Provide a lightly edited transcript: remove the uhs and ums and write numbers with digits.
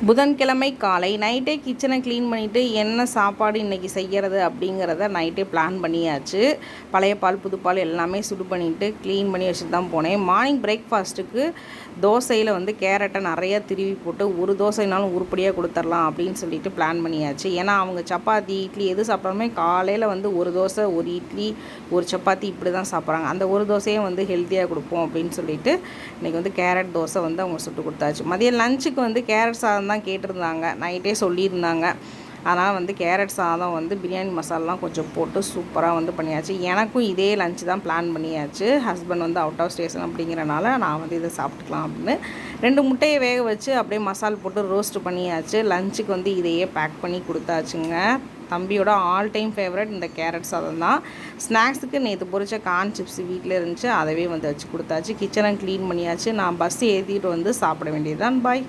புதன்கிழமை காலை நைட்டே கிச்சனை க்ளீன் பண்ணிவிட்டு என்ன சாப்பாடு இன்றைக்கி செய்கிறது அப்படிங்கிறத நைட்டே பிளான் பண்ணியாச்சு. பழைய பால் புதுப்பால் எல்லாமே சுடு பண்ணிவிட்டு க்ளீன் பண்ணி வச்சுட்டு தான் போனேன். மார்னிங் பிரேக்ஃபாஸ்ட்டுக்கு தோசையில் கேரட்டை நிறையா திருவி போட்டு ஒரு தோசைனாலும் உருப்படியாக கொடுத்துர்லாம் அப்படின்னு சொல்லிட்டு பிளான் பண்ணியாச்சு. ஏன்னா அவங்க சப்பாத்தி இட்லி எது சாப்பிட்றாலுமே காலையில் ஒரு தோசை ஒரு இட்லி ஒரு சப்பாத்தி இப்படி தான் சாப்பிட்றாங்க. அந்த ஒரு தோசையை ஹெல்த்தியாக கொடுப்போம் அப்படின்னு சொல்லிட்டு இன்றைக்கி கேரட் தோசை அவங்க சுட்டு கொடுத்தாச்சு. மதியம் லஞ்சுக்கு கேரட் சாதம் தான் கேட்டிருந்தாங்க, நைட்டே சொல்லியிருந்தாங்க. அதனால் கேரட் சாதம் பிரியாணி மசாலாலாம் கொஞ்சம் போட்டு சூப்பராக பண்ணியாச்சு. எனக்கும் இதே லஞ்சு தான் பிளான் பண்ணியாச்சு. ஹஸ்பண்ட் அவுட் ஆஃப் ஸ்டேஷன் அப்படிங்கிறனால நான் இதை சாப்பிட்டுக்கலாம் அப்படின்னு 2 முட்டையை வேக வச்சு அப்படியே மசால் போட்டு ரோஸ்ட் பண்ணியாச்சு. லஞ்சுக்கு இதையே பேக் பண்ணி கொடுத்தாச்சுங்க. தம்பியோட ஆல் டைம் ஃபேவரட் இந்த கேரட் சாதம் தான். ஸ்நாக்ஸுக்கு நேற்று பொரிச்ச கார்ன் சிப்ஸ் வீட்டில் இருந்துச்சு, அதவே வச்சு கொடுத்தாச்சு. கிச்சனை க்ளீன் பண்ணியாச்சு. நான் பஸ் ஏற்றிட்டு சாப்பிட வேண்டியது தான். பாய்.